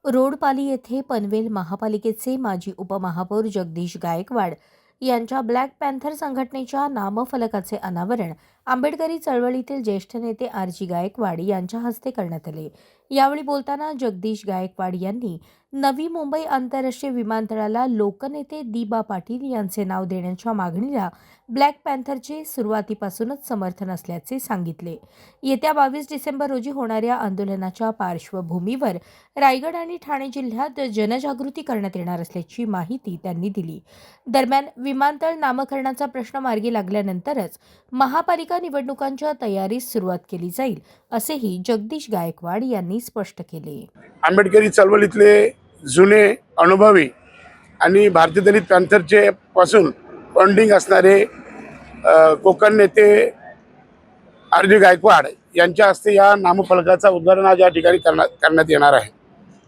रोडपाली येथे पनवेल महापालिकेचे माजी उपमहापौर जगदीश गायकवाड यांच्या ब्लॅक पॅन्थर संघटनेच्या नामफलकाचे अनावरण आंबेडकरी चळवळीतील ज्येष्ठ नेते आर.जी. गायकवाड यांच्या हस्ते करण्यात आले। यावेळी बोलताना जगदीश गायकवाड यांनी नवी मुंबई आंतरराष्ट्रीय विमानतळाला लोकनेते दी.बा. पाटील यांचे नाव देण्याच्या मागणीला ब्लॅक पॅन्थरचे सुरुवातीपासूनच समर्थन असल्याचे सांगितले। येत्या 22 डिसेंबर रोजी होणाऱ्या आंदोलनाच्या पार्श्वभूमीवर रायगड आणि ठाणे जिल्ह्यात जनजागृती करण्यात येणार असल्याची माहिती त्यांनी दिली। दरम्यान विमानतळ नामकरणाचा प्रश्न मार्गी लागल्यानंतरच महापालिका निवडणुकांच्या तयारीस सुरुवात केली जाईल, असेही जगदीश गायकवाड यांनी स्पष्ट केले। आंबेडकरी चळवळीतले जुने अनुभवी आणि भारतीय दलित पॅन्थरचे पासून बॉन्डिंग असणारे कोकण नेते आर.जी. गायकवाड यांच्या हस्ते या नामफलकाचा उद्घाटन आज या ठिकाणी करण्यात येणार आहे।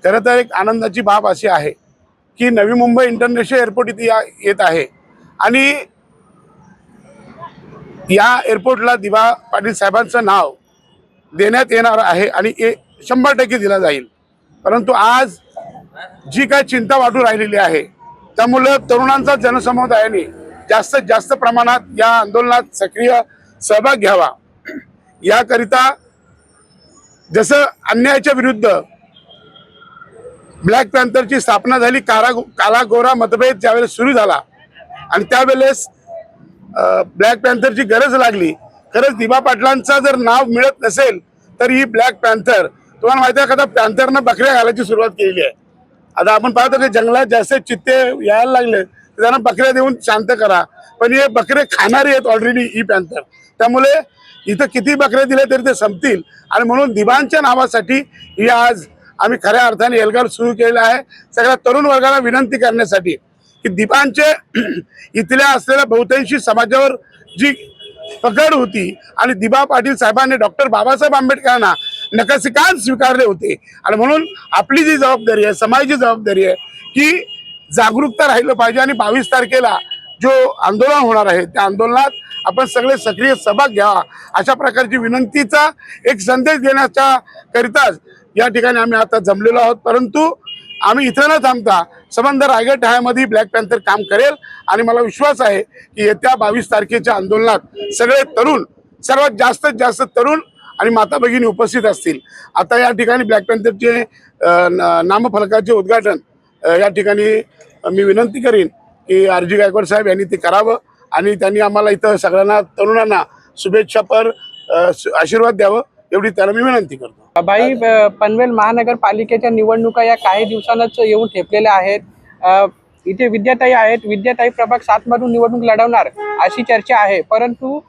खरं तर एक आनंदाची बाब अशी आहे की नवी मुंबई इंटरनॅशनल एअरपोर्ट इथे येत आहे आणि या एअरपोर्टला दी.बा. पाटील साहेबांचं नाव देण्यात येणार आहे आणि 100% दिला जाईल। परंतु आज जी काय चिंता वाटू राहिलेली आहे त्यामुळे तरुणांचा जनसमुदायाने जास्तीत जास्त प्रमाणात या आंदोलनात सक्रिय सहभाग घ्यावा। याकरिता जसं अन्यायाच्या विरुद्ध ब्लॅक पॅन्थरची स्थापना झाली, काला गोरा मतभेद ज्यावेळेस सुरू झाला आणि त्यावेळेस ब्लॅक पॅन्थरची गरज लागली। खरंच दी.बा. पाटलांचा जर नाव मिळत नसेल तर ही ब्लॅक पॅन्थर, तुम्हाला माहिती आहे का, पॅन्थरनं बकऱ्या घालायची सुरुवात केलेली आहे। आता आपण पाहतो की जंगलात जास्त चित्ते यायला लागले तर त्यांना बकऱ्या देऊन शांत करा, पण हे बकरे खाणारे आहेत ऑलरेडी ही पॅन्थर। त्यामुळे इथं किती बकऱ्या दिले तरी ते संपतील आणि म्हणून दिबांच्या नावासाठी ही आज आम्ही खऱ्या अर्थाने एल्गार सुरू केलेला आहे। सगळ्या तरुण वर्गाला विनंती करण्यासाठी की दिबांचे इथल्या असलेल्या बहुतांशी समाजावर जी पकड होती आणि दी.बा. पाटील साहेबांनी डॉक्टर बाबासाहेब आंबेडकरांना नखशिखांत स्वीकारले होते आणि म्हणून आपली जी जबाबदारी आहे, समाजाची जबाबदारी आहे की जागरूकता राहिलं पाहिजे आणि 22 तारखेला जो आंदोलन होणार आहे त्या आंदोलनात आपण सगळे सक्रिय सहभाग घ्यावा, अशा प्रकारची विनंतीचा एक संदेश देण्याच्या करिताच या ठिकाणी आम्ही आता जमलेलो आहोत। परंतु आम्ही इथं न थांबता संबंध रायगड ठाण्यामध्ये ब्लॅक पॅन्थर काम करेल आणि मला विश्वास आहे की येत्या 22 तारखेच्या आंदोलनात सगळे तरुण, सर्वात जास्त तरुण आणि माता भगिनी उपस्थित असतील। आता या ठिकाणी ब्लॅक पॅन्थरचे नामफलकाचे उद्घाटन या ठिकाणी मी विनंती करीन की आर.जी. गायकवाड साहेब यांनी ते करावं आणि त्यांनी आम्हाला इथं सगळ्यांना तरुणांना शुभेच्छापर आशीर्वाद द्यावं, एवढी त्यांना मी विनंती करतो। बाई, पनवेल महानगरपालिकेच्या निवडणुका या काही दिवसांनाच येऊन ठेपलेल्या आहेत। इथे विद्याताई आहेत, विद्याताई प्रभाग 7 मधून निवडणूक लढवणार अशी चर्चा आहे, परंतु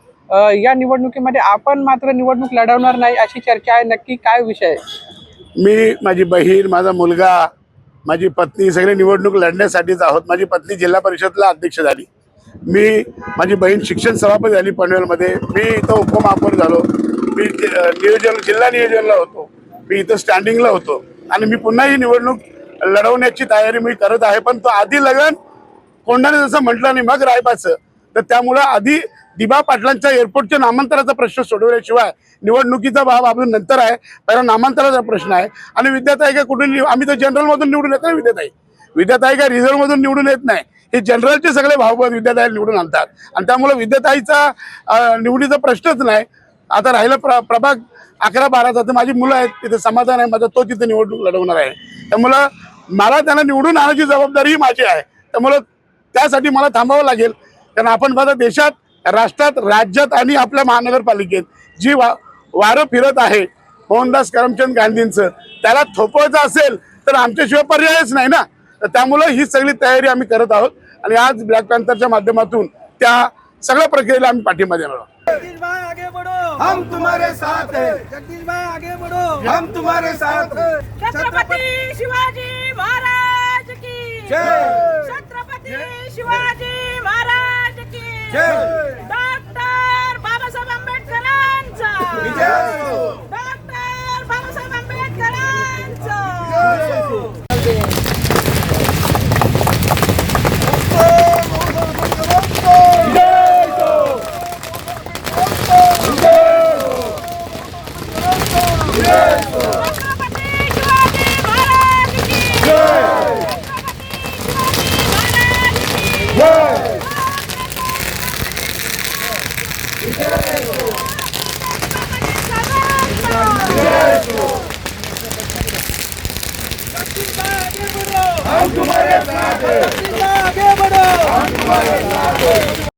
या निवडणुकीमध्ये आपण मात्र निवडणूक लढवणार नाही अशी चर्चा आहे। नक्की काय विषय आहे? मी, माझी बहीण, माझा मुलगा, माझी पत्नी सगळे निवडणूक लढण्यासाठीच आहोत। माझी पत्नी जिल्हा परिषदला अध्यक्ष झाली, माझी बहीण शिक्षण सभापती झाली पनवेलमध्ये, मी इथं उपमहापौर झालो, मी जिल्हा नियोजनला होतो, मी इथं स्टँडिंगला होतो आणि मी पुन्हा ही निवडणूक लढवण्याची तयारी मी करत आहे। पण तो आधी लगन कोंडाने जसं म्हटलं नाही मग रायबाचं, तर त्यामुळं आधी दी.बा. पाटलांच्या एअरपोर्टच्या नामांतराचा प्रश्न सोडवल्याशिवाय निवडणुकीचा भाव आपण नंतर आहे, पहिला नामांतराचा प्रश्न आहे। आणि विद्याताई काय कुठून, आम्ही तर जनरलमधून निवडून येत नाही, विद्याताई काय रिझर्व्हमधून निवडून येत नाही, हे जनरलचे सगळे भावबंद विद्याताई निवडून आणतात आणि त्यामुळे विद्याताईचा निवडीचा प्रश्नच नाही। आता राहिलं प्रभाग 11-12चा, तर माझी मुलं आहेत तिथे, समाधान आहे माझं, तो तिथे निवडणूक लढवणार आहे। त्यामुळं मला त्यांना निवडून आणण्याची जबाबदारी माझी आहे, त्यामुळं त्यासाठी मला थांबावं लागेल। कारण आपण बघा देशात, राष्ट्रात, राज्यात आणि आपल्या महानगरपालिकेत जी वारं फिरत आहे मोहनदास करमचंद गांधींचं, त्याला थोपवायचं असेल तर आमच्याशिवाय पर्यायच नाही ना। तर त्यामुळं ही सगळी तयारी आम्ही करत आहोत आणि आज ब्लॅक पॅन्थरच्या माध्यमातून त्या सगळ्या प्रक्रियेला आम्ही पाठिंबा देणार आहोत। जगदीश भाई आगे बढ़ो, हम तुम्हारे साथ हैं। जगदीश भाई आगे बढ़ो, हम तुम्हारे साथ हैं। छत्रपति शिवाजी महाराज की जय, छत्रपति शिवाजी महाराज की जय, डॉक्टर बाबासाहेब आंबेडकरांचा विजय असो, डॉक्टर बाबासाहेब आंबेडकरांचा विजय असो। छत्रपति तुम्हारे साथ हैं।